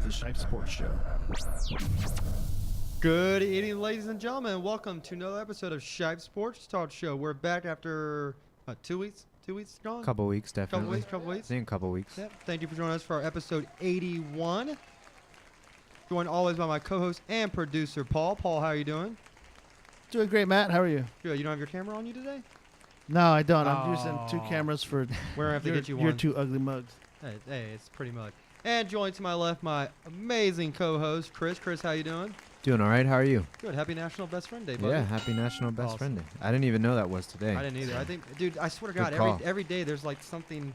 the Shipe Sports Show. Good evening, ladies and gentlemen. Welcome to another episode of Shipe Sports Talk Show. We're back after 2 weeks. 2 weeks gone. Couple weeks, definitely. Couple weeks. I think a couple weeks. Yep. Thank you for joining us for our episode 81. Joined always by my co-host and producer Paul. Paul, how are you doing? Doing great, Matt. How are you? Good. You don't have your camera on you today? No, I don't. I'm using two cameras for. We're gonna have to get you one. Your two ugly mugs. Hey, it's pretty much. And joined to my left, my amazing co-host Chris. Chris, how you doing? Doing all right. How are you? Good. Happy National Best Friend Day, buddy. Yeah, happy National Best Awesome. Friend Day. I didn't even know that was today. I didn't either. I think, dude, I swear to Good God, call. every day there's like something.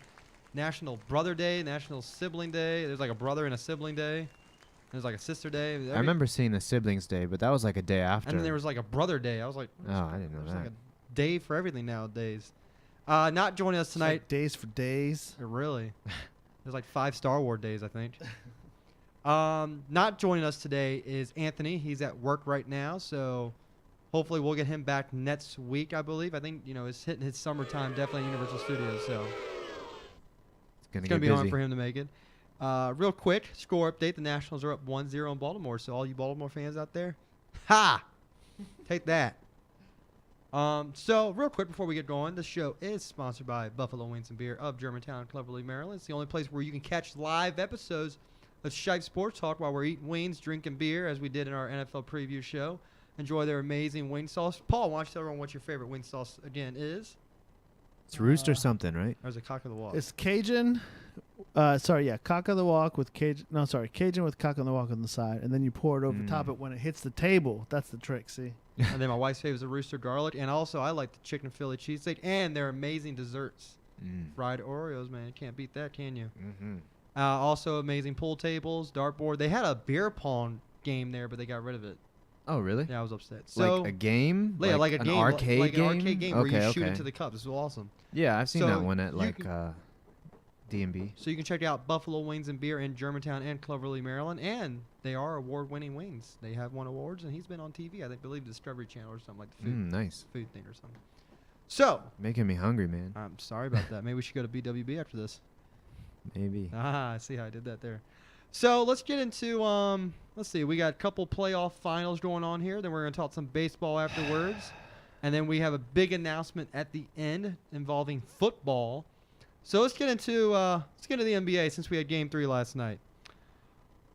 National Brother Day, National Sibling Day. There's like a brother and a sibling day. There's like a sister day. I remember seeing the Siblings Day, but that was like a day after. And then there was like a brother day. I was like, Oh, I didn't know there's like that. a day for everything nowadays. Not joining us It's tonight. like days for days. Really? There's like 5 Star Wars days, I think. Not joining us today is Anthony. He's at work right now, so hopefully we'll get him back next week, I believe. I think, it's hitting his summertime definitely at Universal Studios, so It's it's going to be hard for him to make it. Real quick, score update. The Nationals are up 1-0 in Baltimore, so all you Baltimore fans out there, ha! Take that. So real quick before we get going, the show is sponsored by Buffalo Wings and Beer of Germantown, Cloverleaf, Maryland. It's the only place where you can catch live episodes of Shipe Sports Talk while we're eating wings, drinking beer, as we did in our NFL preview show. Enjoy their amazing wing sauce. Paul, why don't you tell everyone what your favorite wing sauce again is? It's Rooster something, right? Or is it Cock of the Walk? It's Cajun. Cock of the walk with Cajun. No, sorry, Cajun with cock on the walk on the side, and then you pour it over top it when it hits the table. That's the trick. See. And then my wife's favorite is the Rooster Garlic, and also I like the Chicken Philly cheesesteak and their amazing desserts. Fried Oreos, man, you can't beat that, can you? Mm-hmm. Also amazing pool tables, dartboard. They had a beer pong game there, but they got rid of it. Oh, really? Yeah, I was upset. So Like a game? yeah, like a an game, arcade like game? an arcade game where Okay, you shoot okay. into the cup. This is awesome. Yeah, I've seen So that one at you like can- D&B. So you can check out Buffalo Wings and Beer in Germantown and Cloverleaf, Maryland, and they are award-winning wings. They have won awards, and he's been on TV. I think, believe Discovery Channel or something like the Nice. food thing or something. So Making me hungry, man. I'm sorry about that. Maybe we should go to BWB after this. Maybe. I see how I did that there. So let's get into let's see. We got a couple playoff finals going on here. Then we're going to talk some baseball afterwards, and then we have a big announcement at the end involving football. So let's get into the NBA since we had Game 3 last night.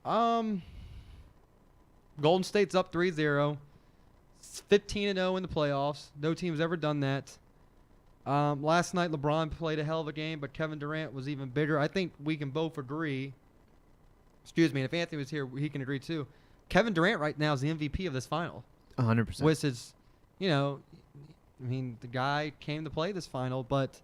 Golden State's up 3-0. It's 15-0 in the playoffs. No team's ever done that. Last night, LeBron played a hell of a game, but Kevin Durant was even bigger. I think we can both agree. Excuse me, and if Anthony was here, he can agree too. Kevin Durant right now is the MVP of this final. 100%. Which is, the guy came to play this final, but,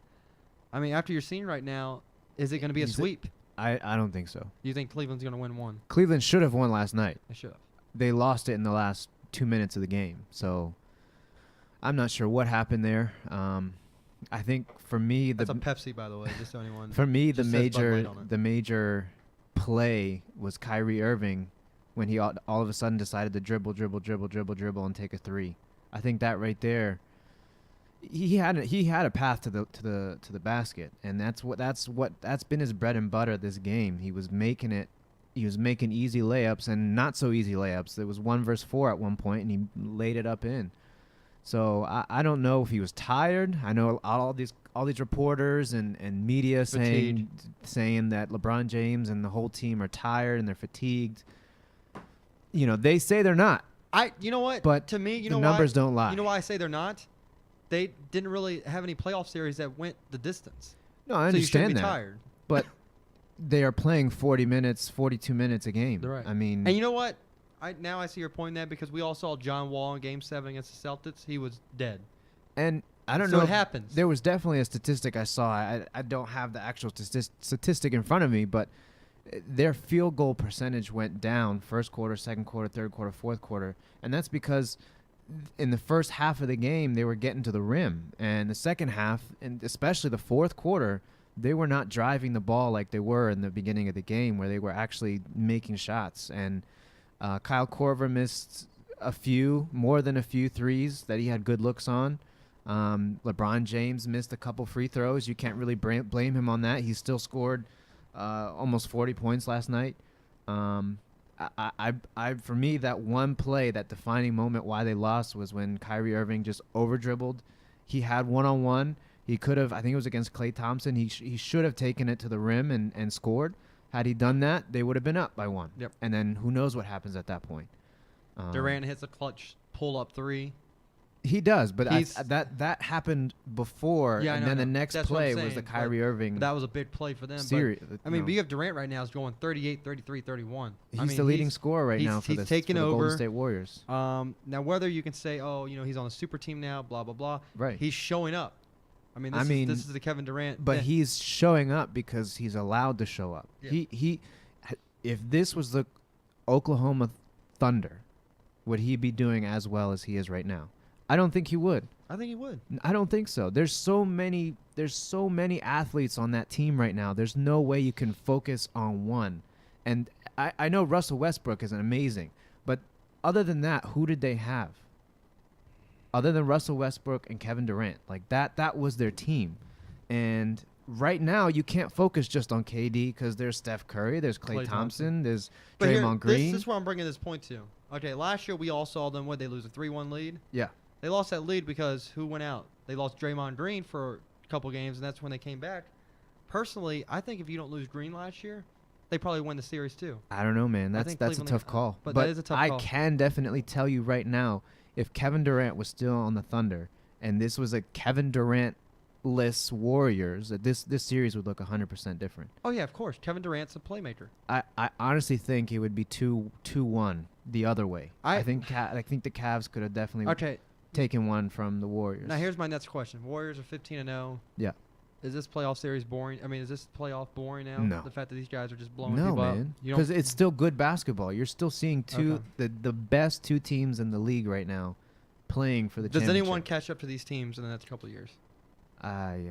after you're seeing right now, is it going to be a sweep? I don't think so. You think Cleveland's going to win one? Cleveland should have won last night. They should have. They lost it in the last 2 minutes of the game. So I'm not sure what happened there. I think for me, That's a Pepsi, by the way, just so anyone. for me, the just says Bud Light major on it. the major play was Kyrie Irving when he all of a sudden decided to dribble and take a three. I think that right there, he had a path to the basket, and that's been his bread and butter this game. He was making easy layups and not so easy layups. It was 1 versus 4 at one point, and he laid it up in. So I don't know if he was tired. I know all these reporters and media saying that LeBron James and the whole team are tired and they're fatigued. They say they're not. You know what? But to me, the numbers don't lie. You know why I say they're not? They didn't really have any playoff series that went the distance. No, I so you shouldn't understand be that. tired. But they are playing 40 minutes, 42 minutes a game. They're right. And you know what? Now I see your point in that because we all saw John Wall in Game 7 against the Celtics. He was dead. And I don't So know. it happens. There was definitely a statistic I saw. I don't have the actual statistic in front of me, but their field goal percentage went down first quarter, second quarter, third quarter, fourth quarter. And that's because in the first half of the game, they were getting to the rim. And the second half, and especially the fourth quarter, they were not driving the ball like they were in the beginning of the game where they were actually making shots. And Kyle Korver missed more than a few threes that he had good looks on. LeBron James missed a couple free throws. You can't really blame him on that. He still scored almost 40 points last night. For me, that one play, that defining moment why they lost was when Kyrie Irving just over dribbled. He had one-on-one. He could have, I think it was against Klay Thompson. He should have taken it to the rim and scored. Had he done that, they would have been up by one. Yep. And then who knows what happens at that point. Durant hits a clutch pull-up three. He does, but that happened before, Yeah, and then the next That's what I'm play was saying, the but Kyrie Irving That was a big play for them. series. But, but you have Durant right now is going 38, 33, 31. He's the leading scorer right now for he's the taken Golden over. State Warriors. Now, whether you can say, he's on a super team now, blah, blah, blah. Right. He's showing up. This is the Kevin Durant. But he's showing up because he's allowed to show up. Yeah. If this was the Oklahoma Thunder, would he be doing as well as he is right now? I don't think he would. I think he would. I don't think so. There's so many athletes on that team right now. There's no way you can focus on one. And I know Russell Westbrook is amazing, but other than that, who did they have? Other than Russell Westbrook and Kevin Durant, like that was their team. And right now, you can't focus just on KD because there's Steph Curry, there's Klay Thompson, there's Draymond Green. This is where I'm bringing this point to. Okay, last year we all saw them. They lose a 3-1 lead? Yeah. They lost that lead because who went out? They lost Draymond Green for a couple games, and that's when they came back. Personally, I think if you don't lose Green last year, they probably win the series too. I don't know, man. That's a tough call. But that is a tough call. I can definitely tell you right now, if Kevin Durant was still on the Thunder and this was a Kevin Durant-less Warriors, this series would look 100% different. Oh, yeah, of course. Kevin Durant's a playmaker. I honestly think it would be 2-1 the other way. I think the Cavs could have definitely taken one from the Warriors. Now, here's my next question. Warriors are 15-0. Yeah. Is this playoff series boring? Is this playoff boring now? No. The fact that these guys are just blowing people up? No, man. Because it's still good basketball. You're still seeing the best two teams in the league right now playing for the championship. Does anyone catch up to these teams in the next couple of years?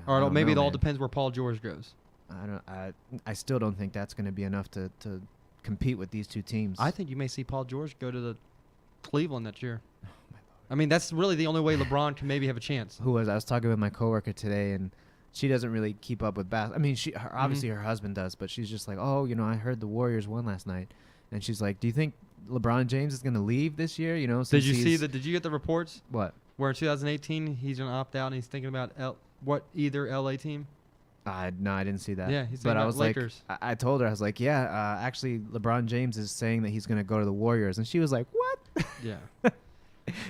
Or maybe it all depends where Paul George goes. I still don't think that's going to be enough to compete with these two teams. I think you may see Paul George go to the Cleveland next year. Oh, my Lord. That's really the only way LeBron can maybe have a chance. I was talking with my coworker today, and she doesn't really keep up with basketball. Obviously her husband does, but she's just like, I heard the Warriors won last night, and she's like, do you think LeBron James is going to leave this year? Did you see that? Did you get the reports? What? Where in 2018 he's going to opt out and he's thinking about either LA team? No, I didn't see that. Yeah, he's thinking about Lakers. I told her, I was like, actually LeBron James is saying that he's going to go to the Warriors, and she was like, what? Yeah.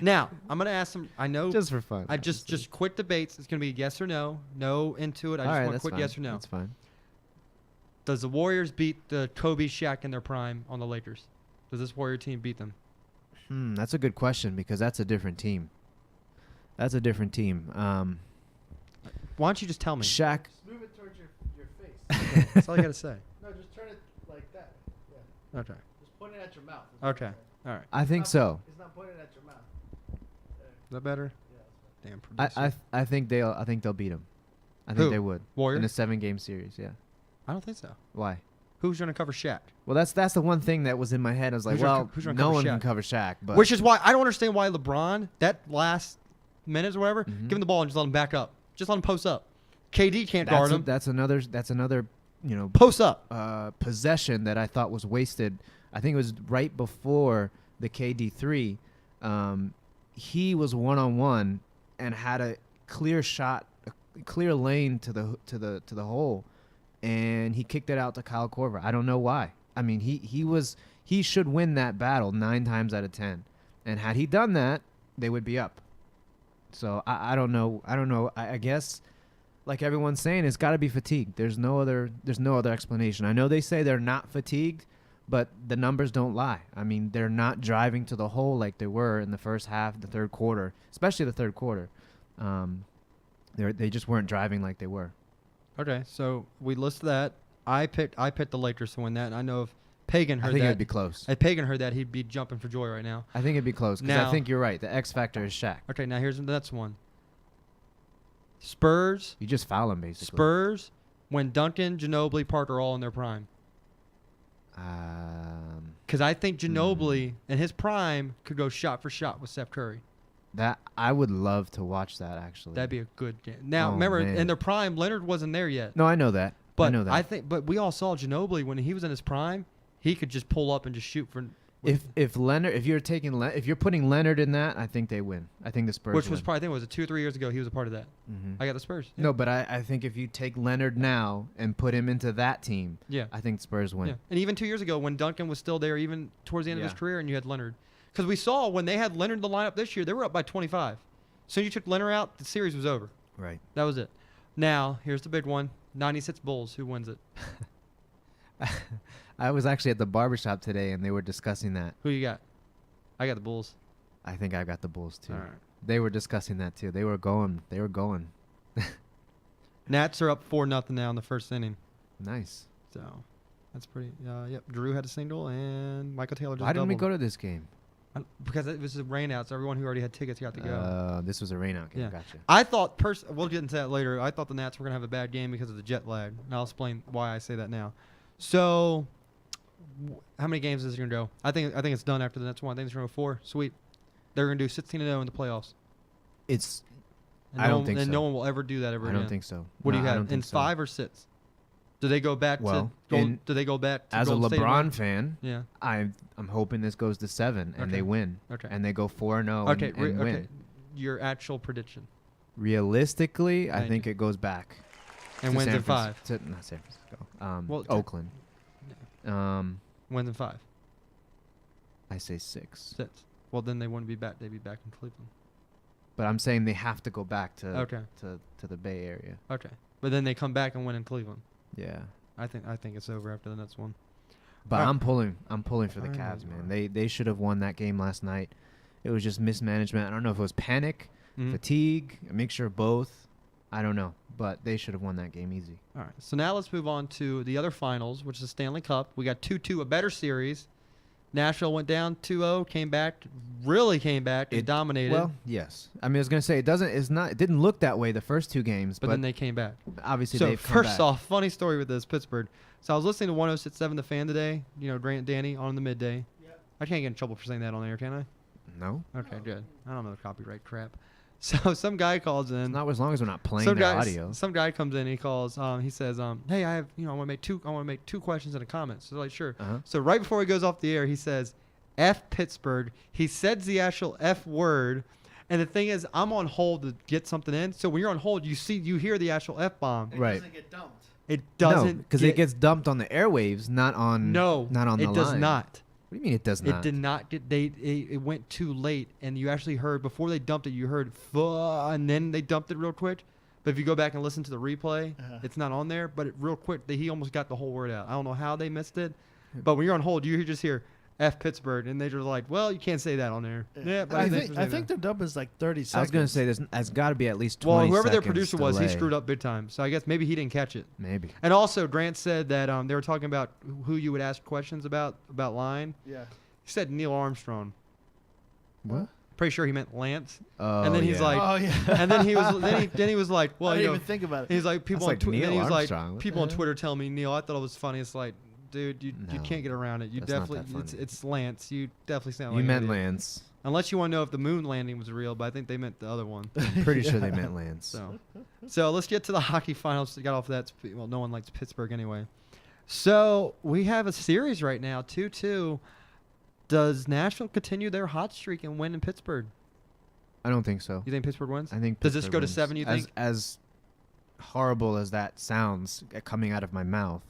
Now, I'm going to ask some, I know. Just for fun. I just quick debates. It's going to be yes or no. No into it. I just want quick yes or no. That's fine. Does the Warriors beat the Kobe, Shaq in their prime on the Lakers? Does this Warrior team beat them? That's a good question because that's a different team. Why don't you just tell me? Shaq. Just move it towards your face. That's all you got to say. No, just turn it like that. Yeah. Okay. Just point it at your mouth. Okay. All right. I think so. It's not pointed at your mouth. Is that better? Yeah. Damn producer. I think they'll beat them. I Who? think they would. Warriors? In a 7-game series, yeah. I don't think so. Why? Who's going to cover Shaq? Well, that's the one thing that was in my head. I was like, who's gonna no cover one Shaq? can cover Shaq. But Which is why I don't understand why LeBron, that last minutes or whatever, Mhm. give him the ball and just let him back up. Just let him post up. KD can't guard him. That's another Post up. possession that I thought was wasted. I think it was right before the KD3. He was 1-on-1 and had a clear shot, a clear lane to the hole, and he kicked it out to Kyle Korver. I don't know why. He should win that battle 9 times out of 10, and had he done that, they would be up. So I don't know. I guess, like everyone's saying, it's got to be fatigue. There's no other explanation. I know they say they're not fatigued, but the numbers don't lie. They're not driving to the hole like they were in the first half, the third quarter, especially the third quarter. They just weren't driving like they were. Okay, so we list that. I picked the Lakers to win that, and I know if Pagan heard that. I think it'd be close. If Pagan heard that, he'd be jumping for joy right now. I think it'd be close because I think you're right. The X factor is Shaq. Okay, now here's the next one. Spurs. You just foul him, basically. Spurs, when Duncan, Ginobili, Parker are all in their prime. Because I think Ginobili in his prime could go shot for shot with Steph Curry. That I would love to watch that, actually. That'd be a good game. Now, remember, in their prime, Leonard wasn't there yet. No, I know that. But I know that. but we all saw Ginobili when he was in his prime. he could just pull up and just shoot for. If Leonard, if you're putting Leonard in that, I think they win. I think the Spurs. Which was win. probably, I think it was 2 or 3 years ago. He was a part of that. Mhm. I got the Spurs. Yeah. No, but I think if you take Leonard now and put him into that team, Yeah. I think Spurs win. Yeah. And even 2 years ago when Duncan was still there, even towards the end of his Yeah. career, and you had Leonard. Because we saw when they had Leonard in the lineup this year, they were up by 25. So you took Leonard out, the series was over. Right. That was it. Now, here's the big one. 96 Bulls. Who wins it? I was actually at the barbershop today, and they were discussing that. Who you got? I got the Bulls. I think I got the Bulls too. All right. They were discussing that too. They were going. Nats are up 4-0 now in the first inning. Nice. So that's pretty. Yep. Drew had a single, and Michael Taylor just Why didn't we doubled. go to this game? Because it was a rain out, so everyone who already had tickets got to go. This was a rainout game. Yeah. Gotcha. I thought, we'll get into that later. I thought the Nats were going to have a bad game because of the jet lag. And I'll explain why I say that now. So, how many games is it going to go? I think it's done after the Nets one. I think it's going to go 4. Sweet. They're going to do 16-0 in the playoffs. It's. And I don't think and so. no one will ever do that ever I again. don't think so. What do No, you I have? don't In think so. 5 or 6? Do they go back Well, to do they go back to As a Golden State LeBron again? fan, Yeah. I'm hoping this goes to 7 and Okay. they win. Okay. And they go 4-0 Okay. and win. Okay. Your actual prediction. Realistically, I Thank think you. it goes back. And to wins San in 5. Not San Francisco. Well, Oakland. Wins in 5. I say 6. 6. Well, then they wouldn't be back. They'd be back in Cleveland. But I'm saying they have to go back to Okay. to the Bay Area. Okay. But then they come back and win in Cleveland. Yeah. I think it's over after the Nets one. But Alright. I'm pulling for the I know Cavs, you man. are. They should have won that game last night. It was just mismanagement. I don't know if it was panic, fatigue, a mixture of both. I don't know, but they should have won that game easy. All right. So now let's move on to the other finals, which is the Stanley Cup. We got 2-2, a better series. Nashville went down 2-0, came back, and dominated. Well, yes. I mean, I was gonna say it didn't look that way the first 2 games, but then they came back. obviously So they've come first back. off, funny story with this Pittsburgh. So I was listening to 106.7 The Fan today. You know, Grant Danny on the midday. Yep. I can't get in trouble for saying that on air, can I? No, Okay, good. I don't know the copyright crap. So some guy calls in. not as long as we're not playing some their guy, audio. Some guy comes in. He calls. He says, "Hey, I have. I want to make 2 questions and a comment." So like, sure. Uh-huh. So right before he goes off the air, he says, "F Pittsburgh." He says the actual F word, and the thing is, I'm on hold to get something in. So when you're on hold, you hear the actual F bomb. It Right. doesn't get dumped. It doesn't because it gets dumped on the airwaves, not on no. not on the it does line. not. What do you mean it does not? It did not get. It went too late, and you actually heard before they dumped it. You heard and then they dumped it real quick. But if you go back and listen to the replay, it's not on there. But real quick, he almost got the whole word out. I don't know how they missed it, but when you're on hold, you just hear F Pittsburgh, and they're just like, "Well, you can't say that on there." Yeah, but I think the dump is like 30 seconds. I was gonna say there's got to be at least 20 well, whoever their seconds producer was, he delay. screwed up big time. So I guess maybe he didn't catch it. Maybe. And also, Grant said that they were talking about who you would ask questions about line. Yeah. He said Neil Armstrong. What? Pretty sure he meant Lance. Oh, And then he's yeah. like, Oh yeah. and then he was then he was like, well, I you didn't know, even think about it. he's like people That's on like Twitter. Neil He was like Armstrong. What people the on hell? Twitter tell me, Neil, I thought it was funny. It's like, dude, you No. can't get around it. You That's not definitely that funny. it's Lance. You definitely sound You like an meant idiot. Lance. Unless you want to know if the moon landing was real, but I think they meant the other one. I'm pretty sure they meant Lance. So let's get to the hockey finals. Got off that. Well, no one likes Pittsburgh anyway. So we have a series right now, 2-2. Does Nashville continue their hot streak and win in Pittsburgh? I don't think so. You think Pittsburgh wins? I think. Does this Pittsburgh go to wins. 7, you think? As horrible as that sounds coming out of my mouth,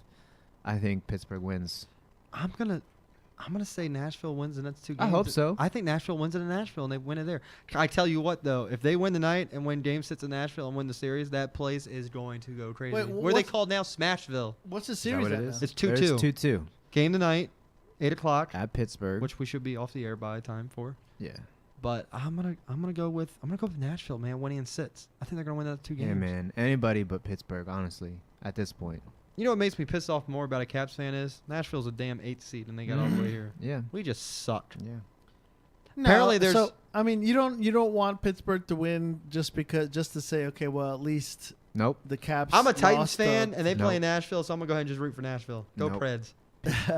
I think Pittsburgh wins. I'm gonna say Nashville wins the next 2 I games. hope so. I think Nashville wins it in Nashville and they win it there. I tell you what though, if they win tonight and win Game 6 in Nashville and win the series, that place is going to go crazy. Wait, What are they what's- called now? Smashville. What's the Is that series what it at is? now? It's 2-2. 2-2 Game tonight, 8 o'clock, at Pittsburgh. which we should be off the air by time for. Yeah. But I'm gonna go with Nashville, man, winning in 6. I think they're gonna win that 2 games. Yeah, man. Anybody but Pittsburgh, honestly, at this point. You know what makes me piss off more about a Caps fan is Nashville's a damn 8th seed and they got all the way here. Yeah. We just suck. Yeah. No, Apparently there's- So I mean, you don't want Pittsburgh to win just to say, okay, well, at least Nope. the Caps. I'm a Titans lost fan and they play Nope. in Nashville, so I'm gonna go ahead and just root for Nashville. Go Nope. Preds.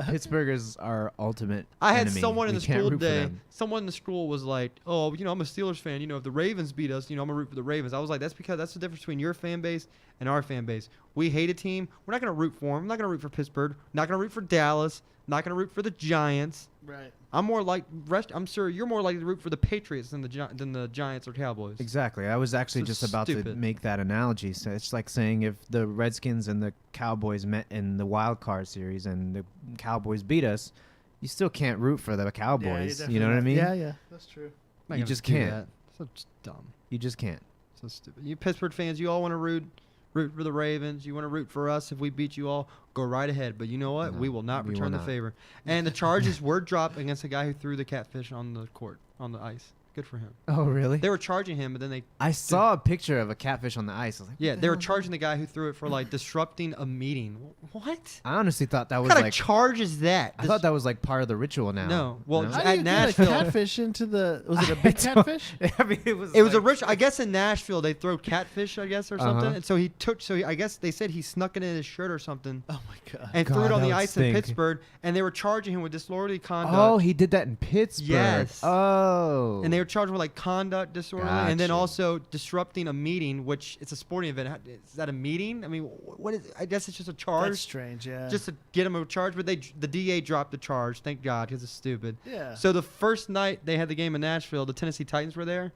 Pittsburgh is our ultimate I had enemy. someone in We the can't school root for today. them. Someone in the school was like, "Oh, I'm a Steelers fan. If the Ravens beat us, I'm gonna root for the Ravens." I was like, "That's because that's the difference between your fan base and our fan base. We hate a team. We're not gonna root for them. I'm not gonna root for Pittsburgh. Not gonna root for Dallas. Not going to root for the Giants. Right. I'm sure you're more likely to root for the Patriots than the Giants or Cowboys. Exactly. I was actually So just about to stupid. make that analogy. So it's like saying if the Redskins and the Cowboys met in the wild card series and the Cowboys beat us, you still can't root for the Cowboys. You know what I mean? Yeah, that's true. Not You gonna just do can't. that. So dumb. You just can't. So stupid. You Pittsburgh fans, you all want to root for the Ravens. You want to root for us if we beat you all. Go right ahead. But you know what? No, we will not we return will the not. favor. And the charges were dropped against the guy who threw the catfish on the court, on the ice. Good for him. Oh, really? They were charging him, but then they I saw a picture of a catfish on the ice. I was like, yeah, what the they were hell is that? charging the guy who threw it for like disrupting a meeting. What? I honestly thought that was What kind of like. charge is that? I thought that was like part of the ritual now. No. Well, No? How At do you get Nashville- a catfish into the? Was it a I big don't- catfish? I mean, it was. It was a like- rich. I guess in Nashville they throw catfish, I guess, or something. Uh-huh. And so I guess they said he snuck it in his shirt or something, Oh my god. and threw God, it on that the would ice stink. in Pittsburgh. And they were charging him with disorderly conduct. Oh, he did that in Pittsburgh. Yes. Oh. And they were charged with like conduct disorderly, and then Gotcha. also disrupting a meeting, which it's a sporting event. Is that a meeting? I mean, what is? I guess it's just a charge, That's strange. Yeah. just to get him a charge. But the DA dropped the charge. Thank God, because it's stupid. yeah. So the first night they had the game in Nashville, the Tennessee Titans were there,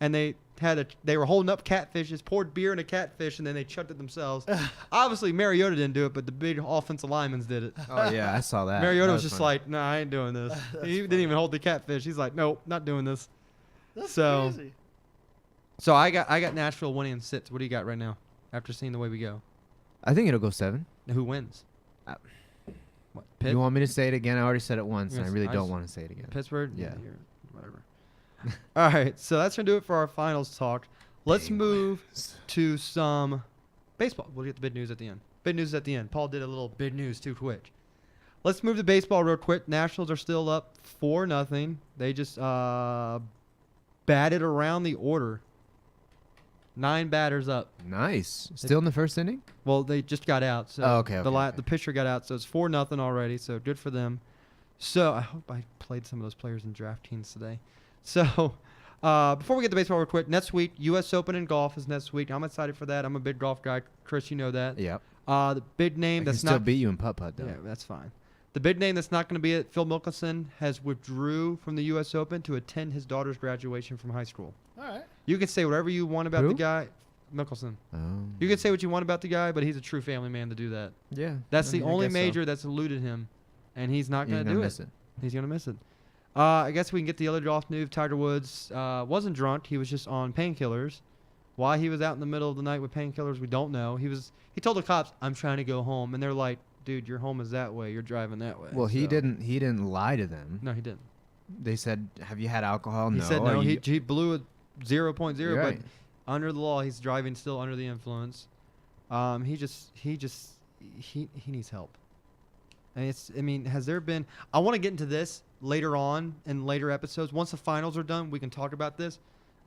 and they were holding up catfishes, poured beer in a catfish, and then they chucked it themselves. Obviously, Mariota didn't do it, but the big offensive linemen did it. Oh yeah, I saw that. Mariota That was just funny. like, "No, I ain't doing this." That's He didn't funny. even hold the catfish. He's like, "Nope, not doing this." That's so- crazy. So I got Nashville winning in 6. What do you got right now? After seeing the way we go, I think it'll go 7. now, who wins? Uh, What? Pitt? You want me to say it again? I already said it once, and I Yes, really I don't s- want to say it again. Pittsburgh? Yeah. You're- whatever. All right, so that's gonna do it for our finals talk. Let's move to some baseball. We'll get the big news at the end. Big news at the end. Paul did a little big news too quick. Let's move to baseball real quick. Nationals are still up 4-0. They just batted around the order. 9 batters up. Nice. Still in the first inning? Well, they just got out. So Oh, okay, okay. the pitcher got out, so it's 4-0 already. So good for them. So I hope I played some of those players in DraftKings today. So before we get to baseball real quick, next week U.S. Open in golf is next week. I'm excited for that. I'm a big golf guy, Chris. You know that. Yep. The big name I can that's still not. beat you in putt-putt, though. Yeah, that's fine. The big name that's not going to be it. Phil Mickelson has withdrew from the U.S. Open to attend his daughter's graduation from high school. All right. You can say whatever you want about Who? the guy, Mickelson. Oh. You can say what you want about the guy, but he's a true family man to do that. Yeah. That's I the only guess so. major that's eluded him, and he's not You going ain't to gonna do miss it. He's going to miss it. I guess we can get the other golf news. Tiger Woods wasn't drunk. He was just on painkillers. Why he was out in the middle of the night with painkillers, we don't know. He told the cops, "I'm trying to go home," and they're like, "Dude, your home is that way. You're driving that way." Well, he So- didn't lie to them. No, he didn't. They said, "Have you had alcohol?" He No. said Are no. you- He blew a 0.0, You're but right. under the law, he's driving still under the influence. He needs help. And has there been? I want to get into this later on in later episodes. Once the finals are done, we can talk about this,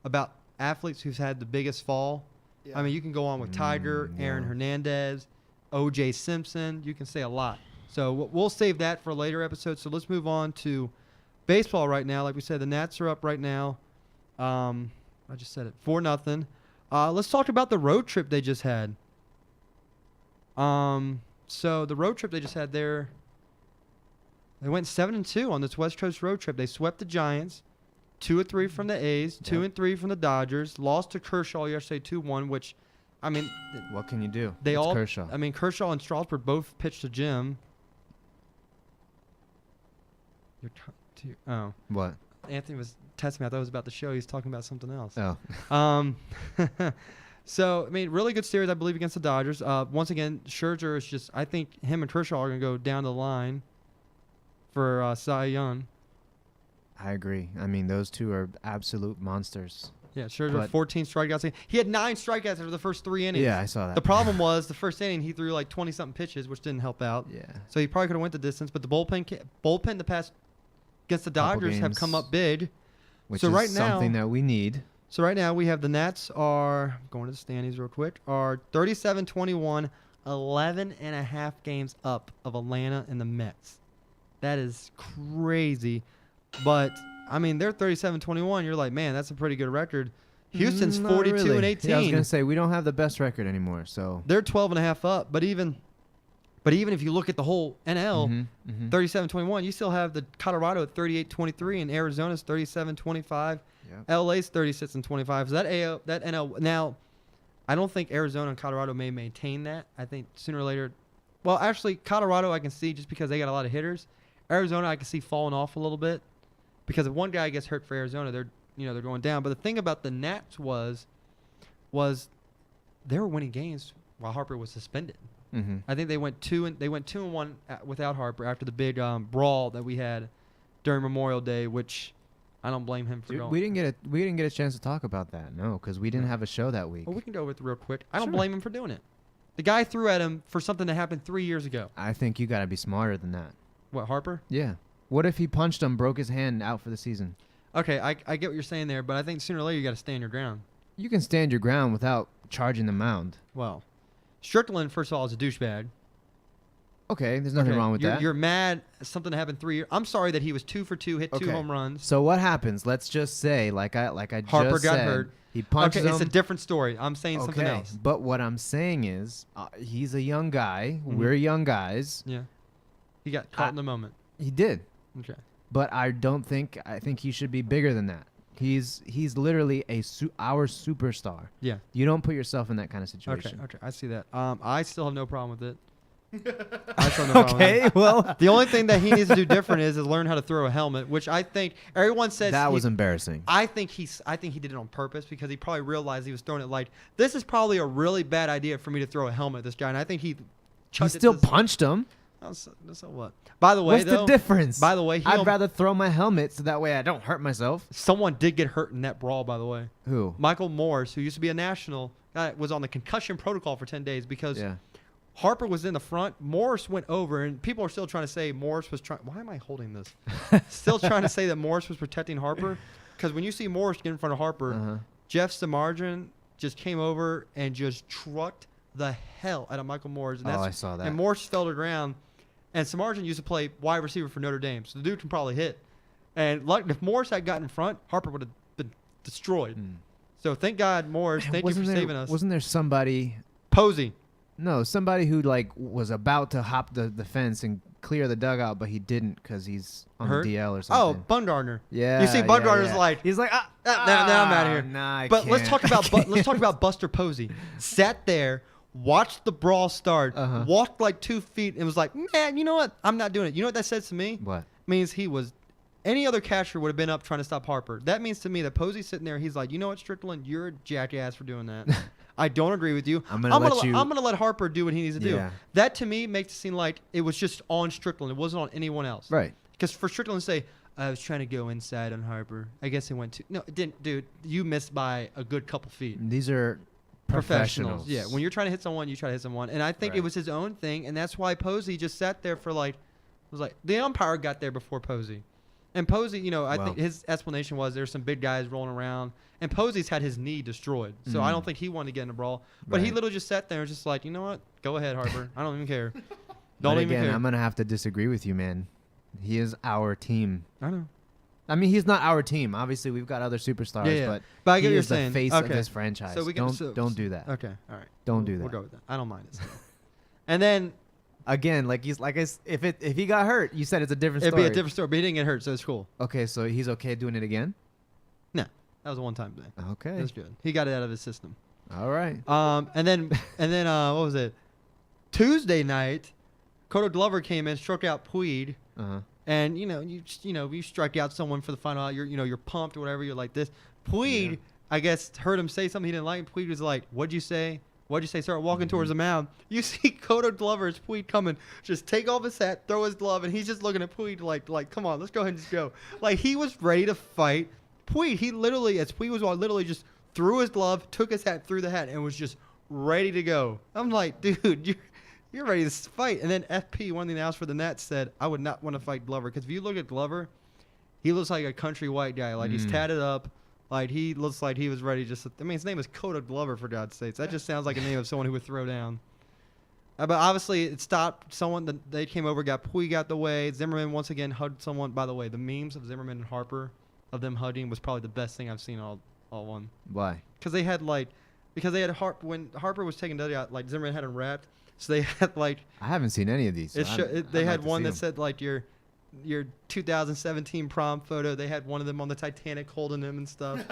about athletes who've had the biggest fall. Yeah. I mean, you can go on with Tiger, Aaron yeah. Hernandez, O.J. Simpson. You can say a lot. So we'll save that for later episodes. So let's move on to baseball right now. Like we said, the Nats are up right now. I just said it, 4-0. Let's talk about the road trip they just had. So the road trip they just had there, they went 7-2 on this West Coast road trip. They swept the Giants, 2-3 from the A's, 2-3 from the Dodgers. Lost to Kershaw yesterday, 2-1. Which, I mean, What can you do? they It's all. Kershaw. I mean, Kershaw and Strasburg both pitched to Jim. Oh, What? Anthony was testing me. I thought it was about the show. He's talking about something else. Oh. So, I mean, really good series, I believe, against the Dodgers. Once again, Scherzer is just, I think him and Kershaw are going to go down the line for Cy Young. I agree. I mean, those two are absolute monsters. Yeah, Scherzer, But- 14 strikeouts. He had 9 strikeouts after the first 3 innings. Yeah, I saw that. The problem was the first inning, he threw like 20-something pitches, which didn't help out. Yeah. So he probably could have went the distance, but the bullpen the past against the Couple Dodgers have games. come up big. Which So is right now- something that we need. So right now we have the Nats are going to the standings real quick. Are 37-21, 11 and a half games up of Atlanta and the Mets. That is crazy. But I mean, they're 37-21. You're like, man, that's a pretty good record. Houston's Not 42 really. and 18. Yeah, I was gonna say we don't have the best record anymore. So They're 12 and a half up. But even But even if you look at the whole NL, Mm-hmm. 37-21, you still have the Colorado at 38-23 and Arizona's 37-25. Yep. LA's 36-25. So that NL now, I don't think Arizona and Colorado may maintain that. I think sooner or later, well, actually Colorado I can see just because they got a lot of hitters. Arizona I can see falling off a little bit because if one guy gets hurt for Arizona, they're going down. But the thing about the Nats was they were winning games while Harper was suspended. Mm-hmm. I think they went 2-1 without Harper after the big brawl that we had during Memorial Day, which I don't blame him for Dude, going. we didn't get a chance to talk about that. No, because we didn't have a show that week. Well, we can go with it real quick. I don't Sure. blame him for doing it. The guy threw at him for something that happened 3 years ago. I think you got to be smarter than that. What, Harper? Yeah. What if he punched him, broke his hand, out for the season? Okay, I get what you're saying there, but I think sooner or later you got to stand your ground. You can stand your ground without charging the mound. Well, Strickland, first of all, is a douchebag. Okay, there's nothing Okay, wrong with that. You're mad something that happened 3 years. I'm sorry that he was 2 for 2, hit 2 Okay. home runs. So what happens? Let's just say, like I Harper just got said, hurt. he punches Okay, him. it's a different story. I'm saying something Okay, else. but what I'm saying is, he's a young guy. Mhm. We're young guys. Yeah. He got caught in the moment. He did, Okay. but I think he should be bigger than that. He's literally our superstar. Yeah. You don't put yourself in that kind of situation. Okay. I see that. I still have no problem with it. I still have no problem with Okay, it. well, The only thing that he needs to do different is learn how to throw a helmet, which I think everyone says that was embarrassing. I think he did it on purpose because he probably realized he was throwing it like this is probably a really bad idea for me to throw a helmet at this guy, and I think he He chucked it still to punched him. so what? By the way, What's the difference? By the way, I'd rather throw my helmet so that way I don't hurt myself. someone did get hurt in that brawl. By the way, Who? Michael Morris, who used to be a national, was on the concussion protocol for 10 days because Yeah. Harper was in the front. Morris went over, and people are still trying to say Morris was trying. Why am I holding this? Still trying to say that Morris was protecting Harper, because when you see Morris get in front of Harper, Uh-huh. Jeff Samardzin just came over and just trucked the hell out of Michael Morris. And I saw that. And Morris fell to the ground, and Samardzin used to play wide receiver for Notre Dame, so the dude can probably hit. And if Morris had gotten in front, Harper would have been destroyed. Mm. So thank God, Morris. Man, Thank you for wasn't there- saving us. Wasn't there somebody? Posey. No, somebody who was about to hop the fence and clear the dugout, but he didn't because he's on Hurt? the DL or Oh, something. Bumgarner. Yeah. You see yeah, Bumgarner's yeah. like, he's like, now I'm out of here. Nah, I But let's can't. talk about let's talk about Buster Posey. Sat there, watched the brawl start, Uh-huh. walked like 2 feet, and was like, "Man, you know what? I'm not doing it." You know what that says to me? What? Means he was. Any other catcher would have been up trying to stop Harper. That means to me that Posey's sitting there. He's like, "You know what, Strickland? You're a jackass for doing that. I don't agree with you. I'm gonna let Harper do what he needs to do." Yeah. That to me makes it seem like it was just on Strickland. It wasn't on anyone else. Right. Because for Strickland to say, I was trying to go inside on Harper. I guess it went too. No, it didn't, dude. You missed by a good couple feet. These are professionals. Yeah, when you're trying to hit someone, you try to hit someone. And I think it Right. was his own thing, and that's why Posey just sat there for was like, the umpire got there before Posey. And Posey, I think his explanation was there's some big guys rolling around, and Posey's had his knee destroyed. So I don't think he wanted to get in a brawl. But he Right. literally just sat there and was just like, you know what? Go ahead, Harper. I don't even care. But Don't even again, care. I'm gonna have to disagree with you, man. He is our team. I know. I mean, he's not our team. Obviously, we've got other superstars, Yeah. But I get he what you're is the saying. face of Okay. this franchise. So we can- don't do that. Okay, all right. Don't do We'll that. go with that. I don't mind it. And then Again, if he got hurt, you said it's a different it'd story. be a different story, but he didn't get hurt, so it's cool. Okay, so he's okay doing it again. No, that was a one-time thing. Okay. That's good. He got it out of his system. All right. And then what was it? Tuesday night, Cody Glover came in, struck out Puig, Uh-huh. and you strike out someone for the final out. You're pumped or whatever. You're like this. Puig, Yeah. I guess, heard him say something he didn't like. And Puig was like, "What'd you say? What'd you say?" Start walking towards the mound. You see Cody Glover's Puig coming, just take off his hat, throw his glove, and he's just looking at Puig like, "Come on, let's go ahead and just go." Like he was ready to fight Puig. He literally, as Puig was on, literally just threw his glove, took his hat, threw the hat, and was just ready to go. I'm like, dude, you're ready to fight. And then FP, one of the announcers for the Nets, said, I would not want to fight Glover. Because if you look at Glover, he looks like a country white guy. Like, he's tatted up. Like, he looks like he was ready just to, I mean, his name is Cody Glover, for God's sakes. That just sounds like a name of someone who would throw down. But obviously, it stopped. They came over, got Puig out the way. Zimmerman once again hugged someone. By the way, the memes of Zimmerman and Harper, of them hugging, was probably the best thing I've seen all one. Why? Because they had when Harper was taking Dudley out, like Zimmerman had him wrapped, So they had like I haven't seen any of these. So they I'd had like to one see that 'em. said like your 2017 prom photo. They had one of them on the Titanic holding him and stuff.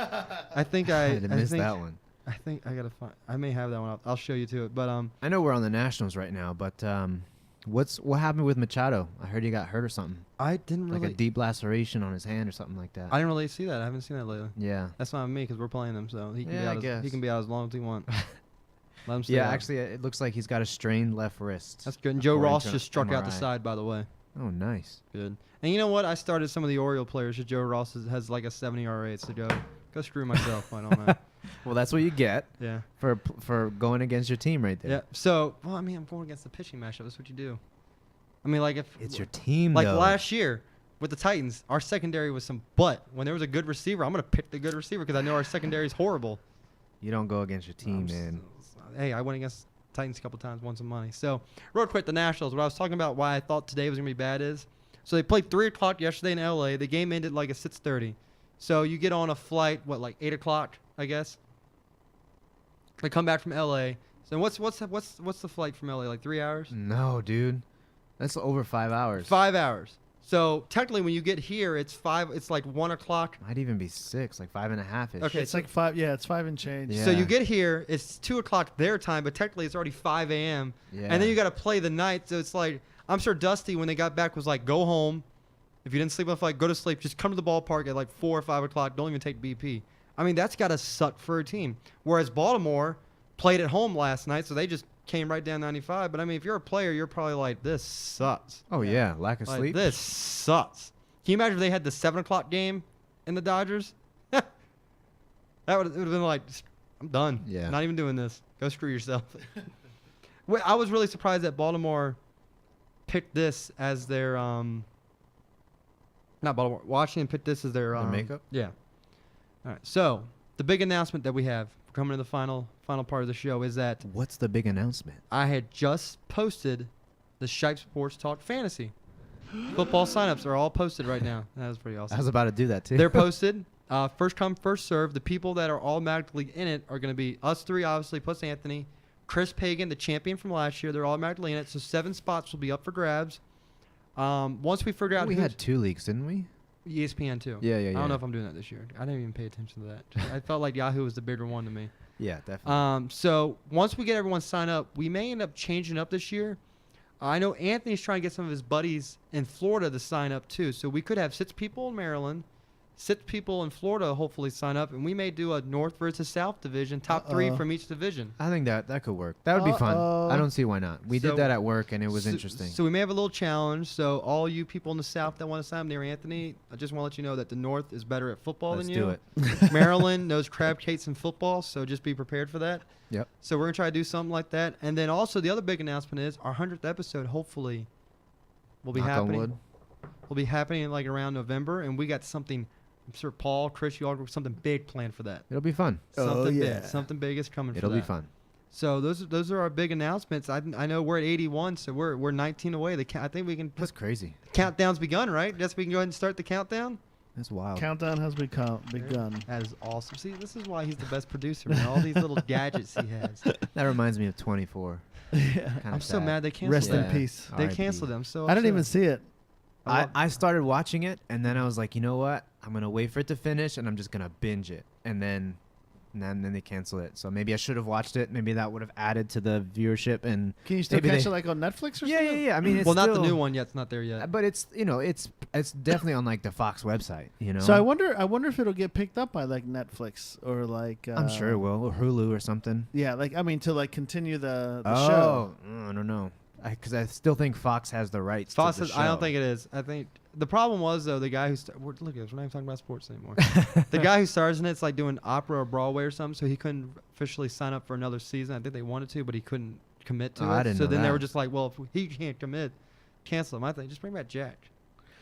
I think I missed that one. I think I gotta find. I may have that one. I'll show you to it. But I know we're on the Nationals right now, but what happened with Machado? I heard he got hurt or something, I didn't like really. a deep laceration on his hand or something like that. I didn't really see that. I haven't seen that lately. Yeah. That's not me because we're playing them, so he can Yeah, I be out. He guess. can be out as long as he wants. Let him stay Yeah, out. actually, it looks like he's got a strained left wrist. That's good. And Joe according Ross to just struck out the MRI. side, by the way. Oh, nice. Good. And you know what? I started some of the Oriole players. Joe Ross has like a 70 RA, so go screw myself. I don't know. Well, that's what you get Yeah. for going against your team right there. Yeah. So, well, I mean, I'm going against the pitching matchup. That's what you do. I mean, like if It's your team, like though. last year with the Titans, our secondary was some butt. When there was a good receiver, I'm gonna pick the good receiver because I know our secondary is horrible. You don't go against your team, man. Hey, I went against Titans a couple times, won some money. So, real quick, the Nationals. What I was talking about, why I thought today was gonna be bad is, so they played 3 o'clock yesterday in LA. The game ended like at 6:30. So you get on a flight, like 8 o'clock, I guess. They come back from LA. So what's the flight from LA? Like 3 hours? No, dude. That's over 5 hours. 5 hours. So technically, when you get here, it's 5. It's like 1 o'clock. Might even be 6, like 5.5 ish. Okay, It's like 5. Yeah, it's 5 and change. Yeah. So you get here, it's 2 o'clock their time, but technically it's already 5 a.m. Yeah. And then you got to play the night. So it's like, I'm sure Dusty, when they got back, was like, go home. If you didn't sleep on the flight, go to sleep. Just come to the ballpark at like 4 or 5 o'clock. Don't even take BP. I mean, that's got to suck for a team. Whereas Baltimore played at home last night, so they just came right down 95. But I mean, if you're a player, you're probably like, this sucks. Oh, yeah. Lack of Like, sleep. this sucks. Can you imagine if they had the 7 o'clock game in the Dodgers? That would have been like, I'm done. Yeah. Not even doing this. Go screw yourself. Wait, I was really surprised that Baltimore picked this as their not Baltimore. Washington picked this as their The makeup? Yeah. All right. So the big announcement that we have coming to the final part of the show is that What's the big announcement? I had just posted the Shipe Sports Talk Fantasy. Football signups are all posted right now. That was pretty awesome. I was about to do that, too. They're posted. First come, first serve. The people that are automatically in it are going to be us three, obviously, plus Anthony. Chris Pagan, the champion from last year. They're automatically in it. So 7 spots will be up for grabs. Once we figure out We had 2 leagues, didn't we? ESPN too. Yeah. I don't know if I'm doing that this year. I didn't even pay attention to that. I felt like Yahoo was the bigger one to me. Yeah, definitely. So once we get everyone signed up, we may end up changing up this year. I know Anthony's trying to get some of his buddies in Florida to sign up too. So we could have 6 people in Maryland, 6 people in Florida hopefully sign up, and we may do a North versus South division, top 3 from each division. I think that could work. That would be fun. I don't see why not. We So- did that at work, and it was interesting. So we may have a little challenge. So all you people in the South that want to sign up near Anthony, I just want to let you know that the North is better at football Let's than do you. it. Maryland knows crab cakes in football, so just be prepared for that. Yep. So we're going to try to do something like that. And then also the other big announcement is our 100th episode hopefully will be Knock on happening. wood. Will be happening like around November, and we got something. I'm sure Paul, Chris, you all got something big planned for that. It'll be fun. Something yeah. big. Something big is coming. It'll for be that. fun. So those are our big announcements. I know we're at 81, so we're 19 away. I think we can That's put crazy. countdown's begun, right? Guess we can go ahead and start the countdown. That's wild. Countdown has begun. That is awesome. See, this is why he's the best producer, man. All these little gadgets he has. That reminds me of 24. Yeah. Kinda I'm so sad. mad they canceled Rest it. in peace. They R.I.P. canceled them. So I didn't even upset. see it. I started watching it, and then I was like, you know what? I'm going to wait for it to finish, and I'm just going to binge it. And then they cancel it. So maybe I should have watched it. Maybe that would have added to the viewership. And Can you still maybe catch they- it like on Netflix or yeah. something? I mean, it's Well, not the still- new one yet. It's not there yet. But it's it's definitely on like the Fox website. You know. So I wonder if it'll get picked up by like Netflix or like. I'm sure it will, or Hulu or something. Yeah, like I mean to like continue the Oh, show. I don't know. Because I still think Fox has the rights. Fox to the says, I don't show. think it is. I think the problem was though the guy who look at this. We're not even talking about sports anymore. The guy who stars in it's like doing opera or Broadway or something, so he couldn't officially sign up for another season. I think they wanted to, but he couldn't commit to Oh, it. I didn't so know then they that. were just like, well, if he can't commit, cancel him. I think just bring back Jack.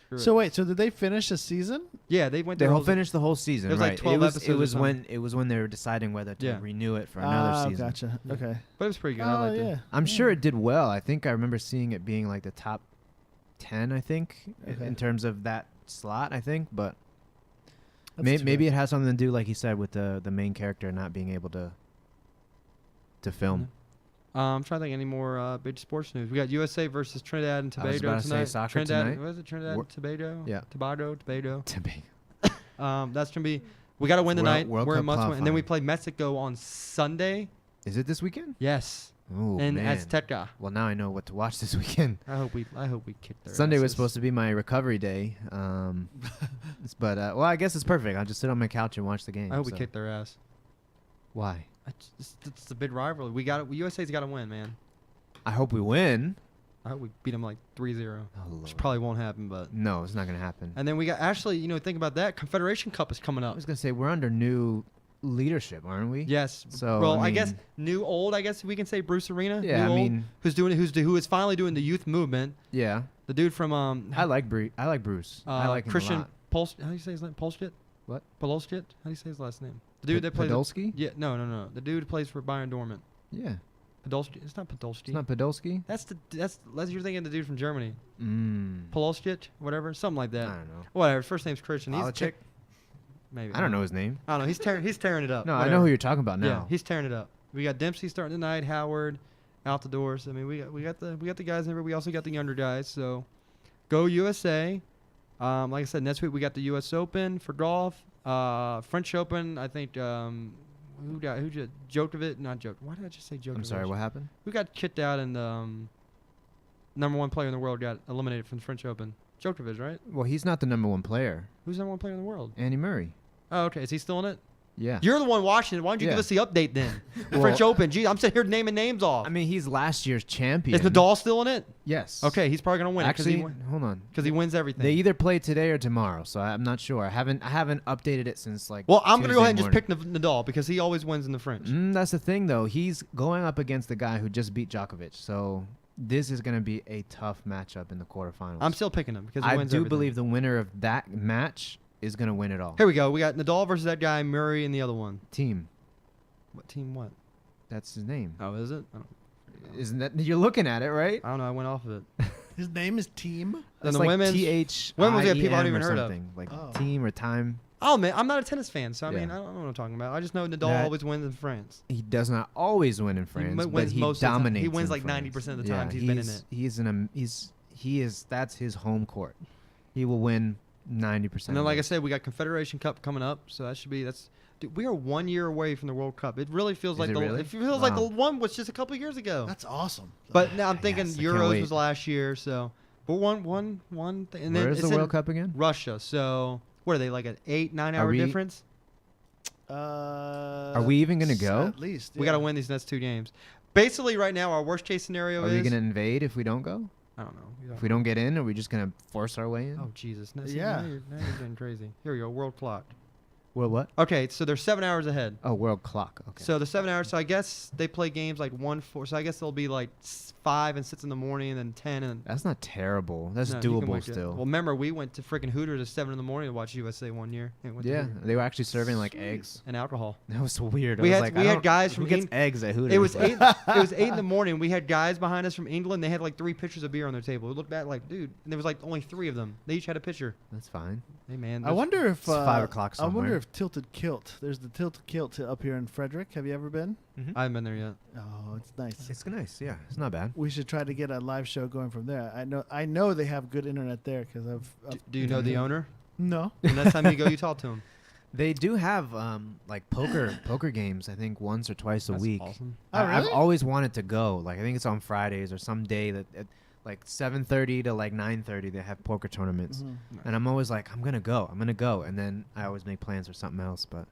Screw So it. wait, so did they finish a season? Yeah, they went. They through whole all- finished the whole season, It was like right? 12 it episodes It or was something. when they were deciding whether to Yeah. renew it for another season. Gotcha. Yeah. Okay. But it was pretty good. I liked yeah. it. I'm sure it did well. I think I remember seeing it being like the top 10. I think Okay. in terms of that slot. I think, but That's maybe it has something to do, like you said, with the main character not being able to film. I'm trying to think any more big sports news. We got USA versus Trinidad and I was Tobago about to say tonight. soccer Trinidad, tonight. what is it? Trinidad and Tobago? Yeah. Tobago. Tobago. That's gonna be. We got to win World- tonight. World We're Cup in must win, and then we qualifying. play Mexico on Sunday. Is it this weekend? Yes, Oh in man. Azteca. Well, now I know what to watch this weekend. I hope we kick their Sunday was asses. supposed to be my recovery day, but well, I guess it's perfect. I'll just sit on my couch and watch the game. I hope we so. kick their ass. Why? It's a big rivalry. USA's got to win, man. I hope we win. I hope we beat them like 3-0, Oh, which Lord. probably won't happen. But No, it's not gonna happen. and then we got actually, think about that. Confederation Cup is coming I up. was gonna say we're under new leadership, aren't we? Yes. So, well, I I guess mean- new old. I guess we can say Bruce Arena. Yeah, new I old, mean, who is finally doing the youth movement. yeah. The dude from I like Bruce. I like him Christian a lot. How do you say his name? Polskit? What? Polskit? How do you say his last name? The dude that plays. Podolski? Yeah, no. The dude who plays for Bayern Dortmund. Yeah. Podolski. It's not Podolski. It's not Podolski. That's you're thinking of the dude from Germany. Mm. Polskit, whatever, something like I that. don't know. Whatever. His first name's Christian. He's Polachek? maybe. I don't know his name. I don't know. He's tearing it up. No, I Whatever. know who you're talking about Yeah, now. he's tearing it up. We got Dempsey starting tonight. Howard out the doors. I mean, we got the guys in there. We also got the younger guys. So go USA. Like I said, next week we got the U.S. Open for golf. French Open. I think who just Djokovic? Not Djokovic. Why did I just say Djokovic? I'm sorry, what happened? Who got kicked out and number one player in the world got eliminated from the French Open? Djokovic, right? Well, he's not the number one player. Who's the number one player in the world? Andy Murray. Oh, okay. Is he still in it? Yeah. You're the one watching it. Why don't you Yeah. give us the update then? The Well- French Open. Gee, I'm sitting here naming names off. I mean, he's last year's champion. Is Nadal still in it? Yes. Okay, he's probably gonna win Actually, it hold on. because he wins everything. They either play today or tomorrow, so I'm not sure. I haven't updated it since like. well, I'm gonna go Tuesday ahead and just morning. pick Nadal because he always wins in the French. That's the thing, though. He's going up against the guy who just beat Djokovic, so this is going to be a tough matchup in the quarterfinals. I'm still picking him because he I wins do everything. believe the winner of that match is going to win it all. Here we go. We got Nadal versus that guy Murray and the other one. Team. What team? What? That's his name. Oh, is it? I don't, Isn't that you're looking at it, right? I don't know. I went off of it. His name is Team. Then It's the like women's- THIEM women's got people I haven't or even heard of. something. Like Oh. team or time. Oh man, I'm not a tennis fan, so I mean Yeah. I don't know what I'm talking about. I just know Nadal That- always wins in France. He does not always win in France, wins but he most of the time. dominates. He wins in like France. 90% of the Yeah, times he's been in it. He is. That's his home court. He will win 90%. And then, of like I it. said, we got Confederation Cup coming up, so that should be Dude, we are 1 year away from the World Cup. It really feels Is like it really? it feels like the Wow. one was just a couple years ago. That's awesome. But now I'm thinking Yes, I can't Euros wait. was last year, so but one thing. And then Where's it's the in World Cup again? Russia. So what are they like an 8-9 hour we- difference? Are we even gonna go? At least We got to win these next 2 games. Basically, right now, our worst case scenario Are is we gonna invade if we don't go? I don't know. If we don't get in, are we just gonna force our way in? Oh Jesus! No, Yeah. Now you're getting crazy. Here we go. World clock. Well, what? Okay, so they're 7 hours ahead. Oh, world clock. Okay. So the 7 hours. So I guess they play games like 1-4. So I guess they'll be like 5 and 6 in the morning, and then 10 and. That's not terrible. That's No, you can doable wake it. still. Well, remember we went to freaking Hooters at 7 in the morning to watch USA one year. And went to Yeah, Hooters. they were actually serving like Sweet. eggs. And alcohol. That was so weird. I We was had- like, we I had don't- guys who from gets Eng- eggs at Hooters. It was 8. It was 8 in the morning. We had guys behind us from England. They had like 3 pitchers of beer on their table. We looked back like, dude, and there was like only 3 of them. They each had a pitcher. That's fine. Hey man. I there's- wonder if It's 5 o'clock I wonder somewhere. if Tilted Kilt. There's the Tilted Kilt up here in Frederick. Have you ever been? I haven't been there yet. Oh, it's nice. It's nice. Yeah, it's not bad. We should try to get a live show going from there. I know they have good internet there because Do you know the owner? No. The next time you go, you talk to him. They do have like poker games. I think once or twice a That's week. awesome. Oh, I've really? always wanted to go. Like I think it's on Fridays or some day that at like 7:30 to like 9:30 they have poker tournaments. Mhm. And I'm always like, I'm gonna go, and then I always make plans for something else. But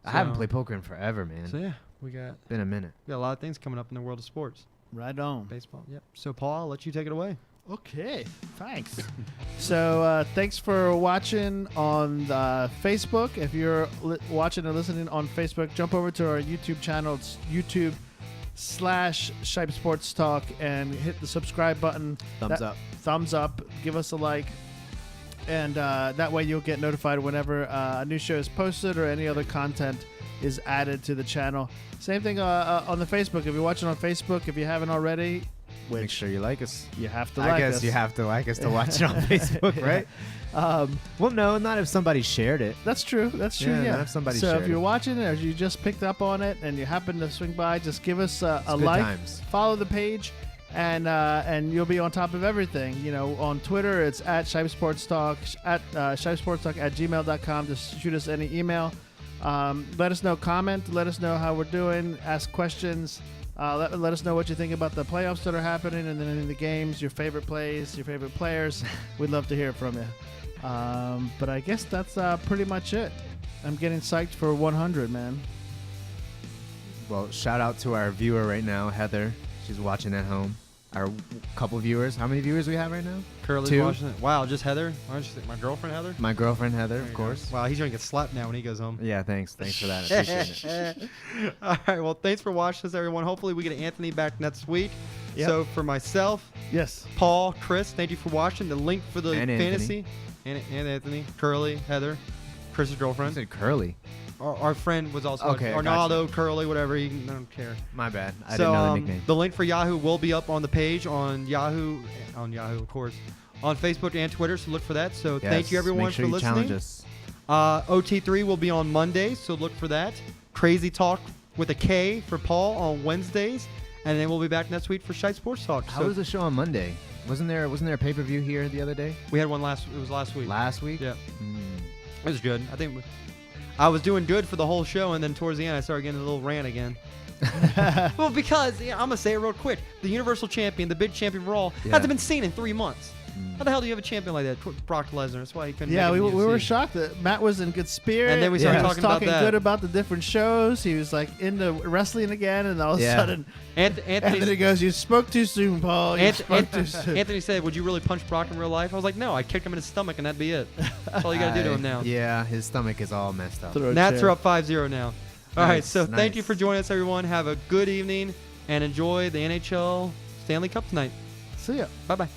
I haven't So- played poker in forever, man. So yeah, we got Been a minute. a lot of things coming up in the world of sports. Right on. Baseball. Yep. So Paul, I'll let you take it away. Okay, thanks. So thanks for watching on Facebook. If you're watching or listening on Facebook, jump over to our YouTube channel. It's YouTube/Shipe Sports Talk and hit the subscribe button. Thumbs up. Thumbs up. Give us a like. And that way you'll get notified whenever a new show is posted or any other content is added to the channel. Same thing on the Facebook. If you're watching on Facebook, if you haven't already, which Make sure you like us. you have to I like guess us. you have to like us to watch it on Facebook, right? Well, no, not if somebody shared it. That's true. That's true. Yeah, Yeah. not if somebody so shared if you're it. watching it or you just picked up on it and you happen to swing by, just give us a It's good like, times. follow the page, and you'll be on top of everything. You know, on Twitter it's at Shipe Sports Talk, at shipesportstalk@gmail.com. Just shoot us any email. Let us know, comment, let us know how we're doing, ask questions. Let us know what you think about the playoffs that are happening and then in the games, your favorite plays, your favorite players. We'd love to hear from you. But I guess that's pretty much it. I'm getting psyched for 100, man. Well, shout out to our viewer right now, Heather. She's watching at home. Our couple viewers. How many viewers we have right now? Curly's 2. watching it. Wow, just Heather? Why don't you say my girlfriend Heather? My girlfriend Heather, There of you course. go. Wow, he's gonna get slapped now when he goes home. Yeah, thanks for that. I appreciate it. All right, well, thanks for watching this, everyone. Hopefully we get Anthony back next week. Yep. So for myself, Yes. Paul, Chris, thank you for watching. The link for the And fantasy, and Anthony, Curly, Heather, Chris's I girlfriend. said Curly. Our friend was also Okay, watching. gotcha. Arnaldo, Curly, whatever. I don't care. My bad. I So didn't know the nickname. the link for Yahoo will be up on the page on Yahoo, of course, on Facebook and Twitter. So look for that. So thank you Yes, everyone make sure for you listening. challenge us. OT3 will be on Monday, so look for that. Crazy Talk with a K for Paul on Wednesdays, and then we'll be back next week for Shite Sports Talk. How So was the show on Monday? Wasn't there a pay-per-view here the other day? we had one it was last week. Last week? Yeah, Mm. it was good. I think I was doing good for the whole show, and then towards the end I started getting a little rant again. Well, because I'm gonna say it real quick: the Universal Champion, the big champion for all, Yeah. hasn't been seen in 3 months. Mm. How the hell do you have a champion like that, Brock Lesnar? That's why he couldn't. Yeah, make we it in were UFC. shocked that Matt was in good spirit. And then we started He was talking about that. good about the different shows. He was like into wrestling again, and all of a Yeah. sudden, Anthony Anthony goes, "You spoke too soon, Paul. You spoke too soon." Anthony said, "Would you really punch Brock in real life?" I was like, "No, I kicked him in his stomach, and that'd be it. That's all you gotta do to him now." Yeah, his stomach is all messed up. Throw a Nats chair. are up 5-0 now. All right, Nice, so thank you nice. for joining us, everyone. Have a good evening and enjoy the NHL Stanley Cup tonight. See ya. Bye bye.